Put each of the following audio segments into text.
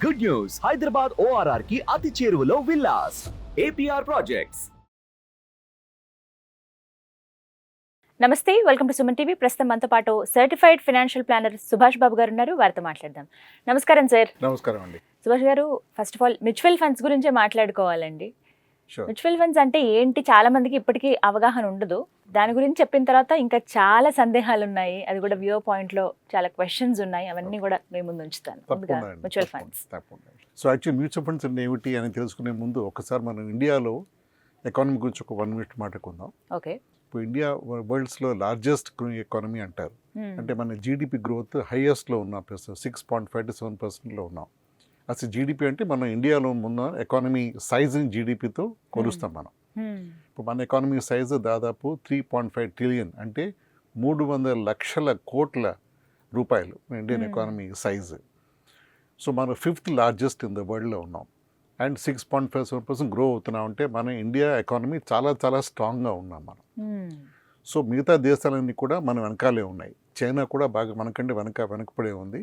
Good news, Hyderabad ORR కి అతి చేరువలో విల్లాస్ APR ప్రాజెక్ట్స్. నమస్తే, వెల్కమ్ టు సుమన్ టీవీ. ప్రస్తుతం మనతో పాటు certified financial planner Subhash Babu గారు ఉన్నారు. వారితో మాట్లాడదాం. నమస్కారం సార్. నమస్కారం అండి. సుభాష్ గారు, first of all mutual funds గురించే మాట్లాడుకోవాలండి. మ్యూచువల్ ఫండ్స్ అంటే ఏంటి, చాలా మందికి ఇప్పటికీ అవగాహన ఉండదు. దాని గురించి చెప్పిన తర్వాత ఇంకా చాలా సందేహాలు ఉన్నాయి, అది కూడా వ్యూ పాయింట్ లో చాలా క్వశ్చన్స్ ఉన్నాయి. అవన్నీ కూడా మేము ముందు ఉంచుతాను. Mutual funds. So actually mutual funds అంటే ఏమిటి అని తెలుసుకునే ముందు ఒకసారి మనం ఇండియాలో ఎకానమీ గురించి ఒక 1 minute మాట్లాడుకుందాం. ఓకే. ఇప్పుడు ఇండియా వరల్డ్స్లో లార్జెస్ట్ ఎకానమీ అంటారు. అంటే మన జీడిపి గ్రోత్ హైయెస్ట్లో ఉన్నాం, 6.5 to 7%లో ఉన్నాం. అసలు జీడిపి అంటే మనం ఇండియాలో ఉన్న ఎకానమీ సైజుని జీడిపితో కొలుస్తాం మనం. ఇప్పుడు మన ఎకానమీ సైజు దాదాపు 3.5 trillion, అంటే 300 లక్షల కోట్ల రూపాయలు ఇండియన్ ఎకానమీ సైజు. సో మనం 5th లార్జెస్ట్ ఇన్ ద వరల్డ్లో ఉన్నాం అండ్ 6.57% గ్రో అవుతున్నాం. అంటే మన ఇండియా ఎకానమీ చాలా చాలా స్ట్రాంగ్గా ఉన్నాం మనం. సో మిగతా దేశాలన్నీ కూడా మన వెనకాలే ఉన్నాయి. చైనా కూడా బాగా మనకంటే వెనకపడే ఉంది.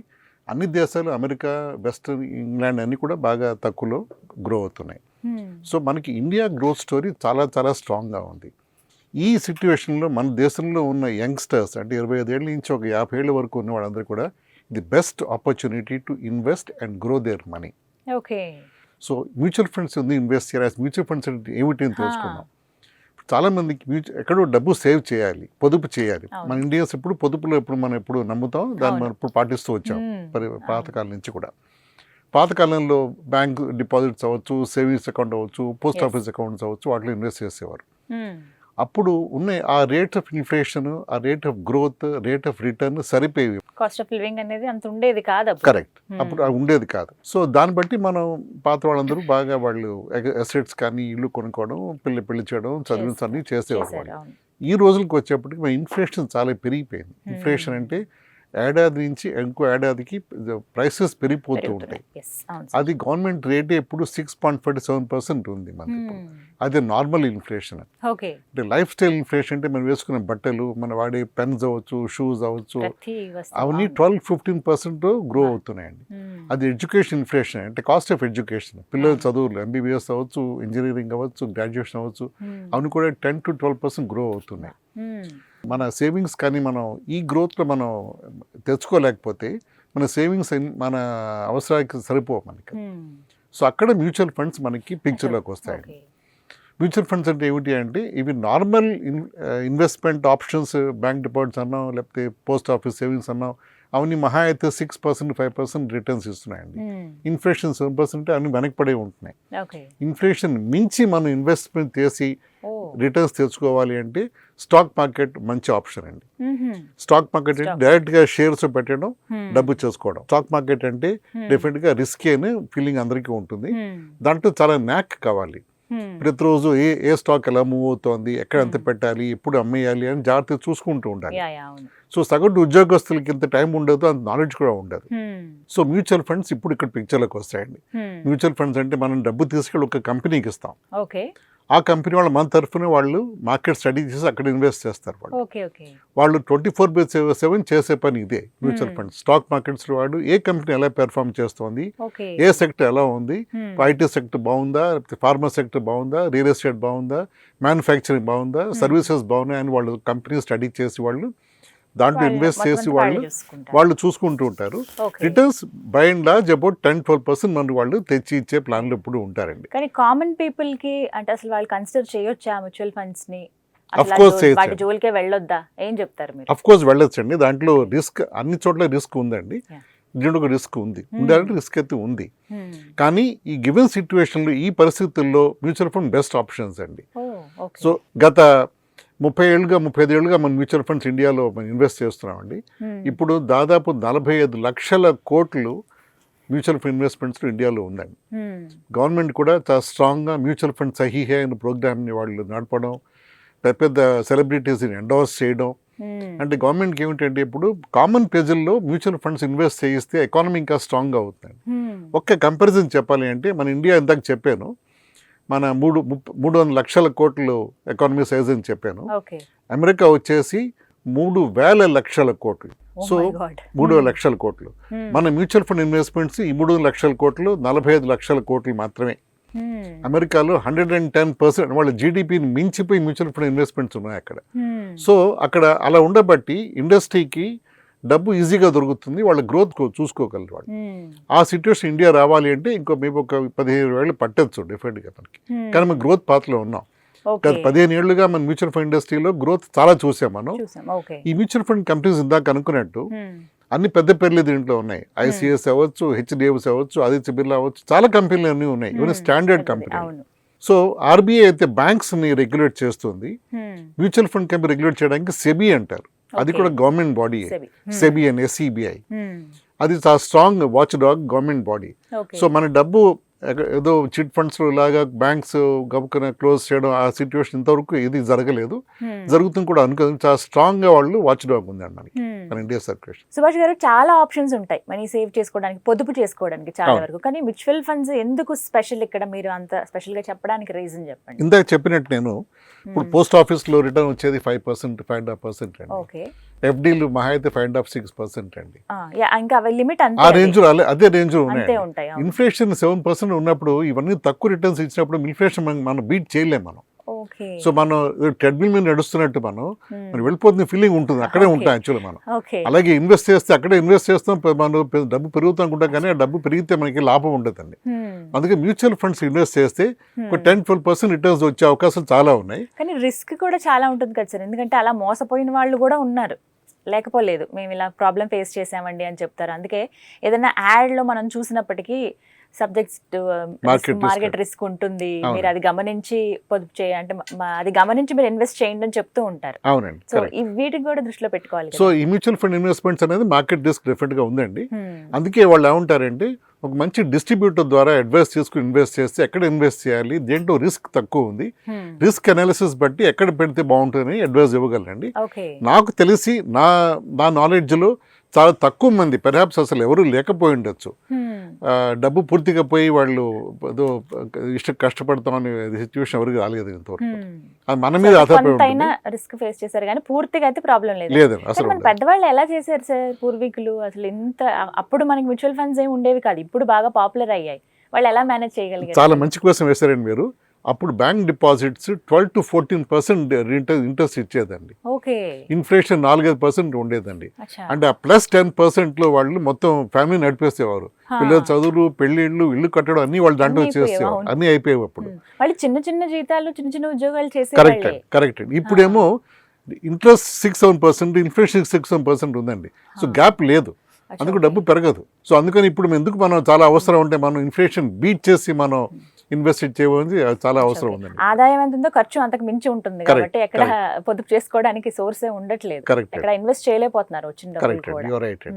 అన్ని దేశాలు, అమెరికా, వెస్ట్రన్, ఇంగ్లాండ్ అన్నీ కూడా బాగా తక్కువలో గ్రో అవుతున్నాయి. సో మనకి ఇండియా గ్రోత్ స్టోరీ చాలా చాలా స్ట్రాంగ్గా ఉంది. ఈ సిట్యుయేషన్లో మన దేశంలో ఉన్న యంగ్స్టర్స్, అంటే 25 ఏళ్ళ నుంచి ఒక 50 ఏళ్ళ వరకు ఉన్న వాళ్ళందరూ కూడా the best opportunity to invest and grow their money. Okay. So mutual funds ఉంది, ఇన్వెస్ట్ చేయాలి. మ్యూచువల్ ఫండ్స్ అంటే ఏమిటి అని తెలుసుకున్నాం. చాలామందికి ఎక్కడో డబ్బు సేవ్ చేయాలి, పొదుపు చేయాలి. మన ఇండియన్స్ ఎప్పుడు పొదుపులో మనం ఎప్పుడు నమ్ముతాం, దాన్ని మనం ఇప్పుడు పాటిస్తూ వచ్చాం పాతకాలం నుంచి కూడా. పాతకాలంలో బ్యాంక్ డిపాజిట్స్ అవ్వచ్చు, సేవింగ్స్ అకౌంట్ అవ్వచ్చు, పోస్ట్ ఆఫీస్ అకౌంట్స్ అవ్వచ్చు, వాటిలో ఇన్వెస్ట్ చేసేవారు. అప్పుడు ఉన్న ఆ రేట్ ఆఫ్ ఇన్ఫ్లేషన్, ఆ rate of growth, rate of return సరిపోయేవి. కాస్ట్ ఆఫ్ లివింగ్ అనేది అంత ఉండేది కాదు. కరెక్ట్, అప్పుడు ఉండేది కాదు. సో దాన్ని బట్టి మనం పాత వాళ్ళందరూ బాగా వాళ్ళు అసెట్స్ కానీ ఇల్లు కొనుక్కోవడం, పెళ్లి చేయడం, చదివించడం అన్నీ చేసేవాళ్ళు. ఈ రోజులకు వచ్చేప్పటికి మన ఇన్ఫ్లేషన్ చాలా పెరిగిపోయింది. ఇన్ఫ్లేషన్ అంటే ఏడాది నుంచి ఇంకో ఏడాదికి ప్రైసెస్ పెరిగిపోతూ ఉంటాయి. అది గవర్నమెంట్ రేట్ ఎప్పుడు 6.47% ఉంది మనకి. అది నార్మల్ ఇన్ఫ్లేషన్. అంటే లైఫ్ స్టైల్ ఇన్ఫ్లేషన్ అంటే మనం వేసుకున్న బట్టలు, మనం వాడే పెన్స్ అవ్వచ్చు, షూస్ అవ్వచ్చు, అవన్నీ 12-15% గ్రో అవుతున్నాయండి. అది ఎడ్యుకేషన్ ఇన్ఫ్లేషన్, అంటే కాస్ట్ ఆఫ్ ఎడ్యుకేషన్, పిల్లల చదువులు, MBBS అవ్వచ్చు, ఇంజనీరింగ్ అవ్వచ్చు, గ్రాడ్యుయేషన్ అవ్వచ్చు, అవన్నీ కూడా 10 to 12% గ్రో అవుతున్నాయి. మన సేవింగ్స్ కానీ మనం ఈ గ్రోత్లో మనం తెచ్చుకోలేకపోతే మన సేవింగ్స్ మన అవసరానికి సరిపోవు మనకి. సో అక్కడ మ్యూచువల్ ఫండ్స్ మనకి పిక్చర్లోకి వస్తాయండి. మ్యూచువల్ ఫండ్స్ అంటే ఏమిటి అంటే ఇవి normal investment options, bank deposits అన్నాం, లేకపోతే పోస్ట్ ఆఫీస్ సేవింగ్స్ అన్నాం, అవన్నీ మహా అయితే 6%, 5% రిటర్న్స్ ఇస్తున్నాయండి. ఇన్ఫ్లేషన్ 7% అన్ని వెనకపడే ఉంటున్నాయి. ఇన్ఫ్లేషన్ మించి మనం ఇన్వెస్ట్మెంట్ చేసి రిటర్న్స్ తెచ్చుకోవాలి అంటే స్టాక్ మార్కెట్ మంచి ఆప్షన్ అండి. స్టాక్ మార్కెట్ అంటే డైరెక్ట్గా షేర్స్ పెట్టడం, డబ్బు చేసుకోవడం. స్టాక్ మార్కెట్ అంటే డెఫినెట్గా రిస్కీ అని ఫీలింగ్ అందరికీ ఉంటుంది. దాంట్లో చాలా న్యాక్ కావాలి. ప్రతిరోజు ఏ స్టాక్ ఎలా మూవ్ అవుతోంది, ఎక్కడ ఎంత పెట్టాలి, ఎప్పుడు అమ్మేయాలి అని జాగ్రత్తగా చూసుకుంటూ ఉండాలి. సో సగటు ఉద్యోగస్తులకి ఇంత టైం ఉండదు, అంత నాలెడ్జ్ కూడా ఉండదు. సో మ్యూచువల్ ఫండ్స్ ఇప్పుడు ఇక్కడ పిక్చర్లోకి వస్తాయండి. మ్యూచువల్ ఫండ్స్ అంటే మనం డబ్బు తీసుకెళ్ళి ఒక కంపెనీకి ఇస్తాం. ఆ కంపెనీ వాళ్ళు మన తరఫున వాళ్ళు మార్కెట్ స్టడీ చేసి అక్కడ ఇన్వెస్ట్ చేస్తారు. వాళ్ళు 24/7 చేసే పని ఇదే మ్యూచువల్ ఫండ్స్. స్టాక్ మార్కెట్స్ వాడు ఏ కంపెనీ ఎలా పెర్ఫార్మ్ చేస్తోంది, ఏ సెక్టర్ ఎలా ఉంది, IT సెక్టర్ బాగుందా, లేకపోతే ఫార్మా సెక్టర్ బాగుందా, రియల్ ఎస్టేట్ బాగుందా, మ్యానుఫ్యాక్చరింగ్ బాగుందా, సర్వీసెస్ బాగున్నాయి అని వాళ్ళు కంపెనీ స్టడీ చేసి వాళ్ళు దాంట్లో ఇన్వెస్ట్ చేసి వాళ్ళు చూసుకుంటూ ఉంటారు. Returns by and large about 10-12% మన వాళ్ళు తెచ్చి ఇచ్చే ప్లాన్లు ఎప్పుడు ఉంటారండి. కానీ కామన్ పీపుల్ కి అంటే అసలు వాళ్ళు కన్సిడర్ చేయొచ్చా మ్యూచువల్ ఫండ్స్ ని? ఆఫ్ కోర్స్ వాటి జోలికే వెళ్ళొద్దా? ఏం చెప్తారు మీరు? ఆఫ్ కోర్స్ వెళ్ళొచ్చండి. దాంట్లో రిస్క్ అన్ని చోట్ల రిస్క్ ఉందండి. దీంట్లో ఒక రిస్క్ ఉంది, ఉండాలంటే రిస్క్ అయితే ఉంది. కానీ ఈ గివెన్ సిచ్యువేషన్లో, ఈ పరిస్థితుల్లో మ్యూచువల్ ఫండ్ బెస్ట్ ఆప్షన్స్ అండి. సో గత 35 ఏళ్ళుగా మన మ్యూచువల్ ఫండ్స్ ఇండియాలో మనం ఇన్వెస్ట్ చేస్తున్నామండి. ఇప్పుడు దాదాపు 45 లక్షల కోట్లు మ్యూచువల్ ఫండ్ ఇన్వెస్ట్మెంట్స్ ఇండియాలో ఉందండి. గవర్నమెంట్ కూడా చాలా స్ట్రాంగ్గా మ్యూచువల్ ఫండ్ సహీహే అనే ప్రోగ్రామ్ని వాళ్ళు నడపడం, పెద్ద సెలబ్రిటీస్ని ఎండోర్స్ చేయడం. అంటే గవర్నమెంట్కి ఏమిటంటే ఇప్పుడు కామన్ ప్రజల్లో మ్యూచువల్ ఫండ్స్ ఇన్వెస్ట్ చేయిస్తే ఎకానమీ ఇంకా స్ట్రాంగ్గా అవుతుంది. ఒక్క కంపారిజన్ చెప్పాలి అంటే మన ఇండియా ఇందాక చెప్పాను, మన 300 లక్షల కోట్లు ఎకానమీ సైజ్ అని చెప్పాను. అమెరికా వచ్చేసి 3,000 లక్షల కోట్లు. సో 3 లక్షల కోట్లు. మన మ్యూచువల్ ఫండ్ ఇన్వెస్ట్మెంట్స్ ఈ 3 లక్షల కోట్లు 45 లక్షల కోట్లు మాత్రమే. అమెరికాలో 110% వాళ్ళ జీడిపిని మించిపోయి మ్యూచువల్ ఫండ్ ఇన్వెస్ట్మెంట్స్ ఉన్నాయి అక్కడ. సో అక్కడ అలా ఉండబట్టి ఇండస్ట్రీకి డబ్బు ఈజీగా దొరుకుతుంది, వాళ్ళ గ్రోత్ చూసుకోగలరు వాళ్ళు. ఆ సిచ్యువేషన్ ఇండియా రావాలి అంటే ఇంకో మేము ఒక 15 ఏళ్ళు పట్టచ్చు డెఫినెట్గా మనకి. కానీ మనం గ్రోత్ పాత్లో ఉన్నాం. గత 15 ఏళ్లుగా మన మ్యూచువల్ ఫండ్ ఇండస్ట్రీలో గ్రోత్ చాలా చూసాం మనం. ఈ మ్యూచువల్ ఫండ్ కంపెనీస్ ఇందాక అనుకున్నట్టు అన్ని పెద్ద పేర్లు దీంట్లో ఉన్నాయి. ఐసిఐస్ అవ్వచ్చు, హెచ్డిఎఫ్సి అవ్వచ్చు, ఆదిత్య బిర్లా అవ్వచ్చు, చాలా కంపెనీలు అన్నీ ఉన్నాయి, ఇవన్నీ స్టాండర్డ్ కంపెనీ. సో ఆర్బీఐ అయితే బ్యాంక్స్ ని రెగ్యులేట్ చేస్తుంది, మ్యూచువల్ ఫండ్ కంపెనీ రెగ్యులేట్ చేయడానికి సెబీ అంటారు, అది కూడా government body. SEBI and SEBI అది చాలా strong watch dog government body. So మన డబ్బు ఏదో చిట్ ఫండ్స్ లాగా బ్యాంక్స్ గబుక్కున క్లోజ్ చేయడం ఆ సిచ్యువేషన్ ఇంతవరకు ఇది జరగలేదు, జరుగుతుంది కూడా అనుకోదు. చాలా స్ట్రాంగ్ గా వాళ్ళు వాచ్ డాగ్ ఉందండి మనకి మన ఇండియా సర్క్యులేషన్. సుభాష్ గారు, చాలా ఆప్షన్స్ ఉంటాయి మనీ సేవ్ చేసుకోవడానికి, పొదుపు చేసుకోవడానికి చాలా వరకు, కానీ మ్యూచువల్ ఫండ్స్ ఎందుకు స్పెషల్ ఇక్కడ? మీరు అంత స్పెషల్ గా చెప్పడానికి రీజన్ చెప్పండి. ఇందాక చెప్పినట్టు నేను ఇప్పుడు పోస్ట్ ఆఫీస్ లో రిటర్న్ వచ్చేది 5%, 5.5% అండి. ఎఫ్డీలు మహా అయితే 5.6% అండి. ఇంకా లిమిట్ ఆ రేంజ్ అదే రేంజ్ ఉన్నాయి. ఇన్ఫ్లేషన్ 7% ఉన్నప్పుడు ఇవన్నీ తక్కువ రిటర్న్స్ ఇచ్చినప్పుడు ఇన్ఫ్లేషన్ మనం బీట్ చేయలేము మనం. సో మనం ట్రెడ్మిల్ మీద నడుస్తున్నట్టు మనం వెళ్ళిపోతున్న ఫీలింగ్ ఉంటుంది, అక్కడే ఉంటాం యాక్చువల్లీ మనం. అలాగే ఇన్వెస్ట్ చేస్తే అక్కడే ఇన్వెస్ట్ చేస్తాం, మనం డబ్బు పెరుగుతాం అనుకుంటాం, కానీ ఆ డబ్బు పెరిగితే మనకి లాభం ఉండదండి. అందుకే మ్యూచువల్ ఫండ్స్ ఇన్వెస్ట్ చేస్తే ఒక 10-12% రిటర్న్స్ వచ్చే అవకాశాలు చాలా ఉన్నాయి. కానీ రిస్క్ కూడా చాలా ఉంటుంది కదా సార్, ఎందుకంటే అలా మోసపోయిన వాళ్ళు కూడా ఉన్నారు, లేకపోలేదు మేము ఇలా ప్రాబ్లం ఫేస్ చేసామండి అని చెప్తారు. అందుకే ఏదైనా యాడ్లో మనం చూసినప్పటికీ సబ్జెక్ట్స్ మార్కెట్ రిస్క్ ఉంటుంది, మీరు అది గమనించి పొదుపు చేయండి, అది గమనించి మీరు ఇన్వెస్ట్ చేయండి అని చెప్తూ ఉంటారు. అవునండి. సో వీటికి కూడా దృష్టిలో పెట్టుకోవాలి. సో ఈ మ్యూచువల్ ఫండ్ ఇన్వెస్ట్మెంట్స్ అనేది మార్కెట్ రిస్క్ డెఫినెట్ గా ఉందండి. అందుకే వాళ్ళు ఏమంటారంటే ఒక మంచి డిస్ట్రిబ్యూటర్ ద్వారా అడ్వైస్ తీసుకుని ఇన్వెస్ట్ చేస్తే ఎక్కడ ఇన్వెస్ట్ చేయాలి, దేంట్లో రిస్క్ తక్కువ ఉంది, రిస్క్ అనాలిసిస్ బట్టి ఎక్కడ పెడితే బాగుంటుందని అడ్వైస్ ఇవ్వగలండి. నాకు తెలిసి నా నాలెడ్జ్లో చాలా తక్కువ మంది, పెర్హాప్స్ అసలు ఎవరు లేకపోయి ఉండొచ్చు, డబ్బు పూర్తిగా పోయి వాళ్ళు ఏదో కష్టపడతామని సిచ్యువేషన్ ఎవరికి రాలేదు ఇంతవరకు. అది మన మీద ఆధారపడి రిస్క్ ఫేస్ చేశారు కానీ పూర్తిగా అయితే ప్రాబ్లం లేదు. అసలు మన పెద్దవాళ్ళు ఎలా చేశారు సార్ పూర్వీకులు? అసలు ఇంత అప్పుడు మనకి మ్యూచువల్ ఫండ్స్ ఏమి ఉండేవి కాదు, ఇప్పుడు బాగా పాపులర్ అయ్యాయి, వాళ్ళు ఎలా మేనేజ్ చేయగలిగారు? చాలా మంచి క్వశ్చన్ వేశారండి మీరు. అప్పుడు బ్యాంక్ డిపాజిట్స్ 12-14% ఇంట్రెస్ట్ ఇచ్చేదండి. ఇన్ఫ్లేషన్ 4-5% ఉండేదండి. అంటే ఆ +10% లో వాళ్ళు మొత్తం ఫ్యామిలీ నడిపేసేవారు. పిల్లల చదువులు, పెళ్లిళ్ళు, ఇల్లు కట్టడం అన్ని వాళ్ళు దాంట్లో చేసేవారు, అన్ని అయిపోయాయి అప్పుడు. వాళ్ళు చిన్న చిన్న జీతాలు, చిన్న చిన్న ఉద్యోగాలు చేసే. కరెక్ట్. ఇప్పుడేమో ఇంట్రెస్ట్ 6-7%, ఇన్ఫ్లేషన్ 6-7% ఉందండి. సో గ్యాప్ లేదు, అందుకు డబ్బు పెరగదు. సో అందుకని ఇప్పుడు ఎందుకు మనం చాలా అవసరం ఉంటే మనం ఇన్ఫ్లేషన్ బీట్ చేసి మనం ఇన్వెస్ట్ చేయవలసి చాలా అవసరం ఉందండి. ఆదాయం ఎంత ఉందో ఖర్చు అంతకు మించి ఉంటుంది కాబట్టి ఎక్కడ పొదుపు చేసుకోవడానికి సోర్సే ఉండట్లేదు, ఎక్కడ ఇన్వెస్ట్ చేయలేకపోతున్నారు వచ్చిన డబ్బులు.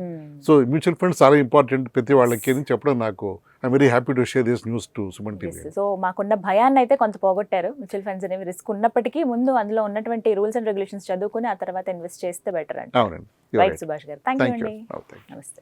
సో మ్యూచువల్ ఫండ్స్ చాలా ఇంపార్టెంట్ ప్రతి వాళ్ళకి అని చెప్పడం నాకు I'm very happy to share this news to Suman TV. So మాకున్న భయాన్ని అయితే కొంత పోగొట్టారు. మ్యూచువల్ ఫండ్స్ అనేవి రిస్క్ ఉన్నప్పటికీ ముందు అందులో ఉన్నటువంటి రూల్స్ అండ్ రెగ్యులేషన్స్ చదువుకుని ఆ తర్వాత ఇన్వెస్ట్ చేస్తే బెటర్ అండి. అవునండి. రైట్ సుభాష్ గారు, థ్యాంక్ యూ అండి. నమస్తే.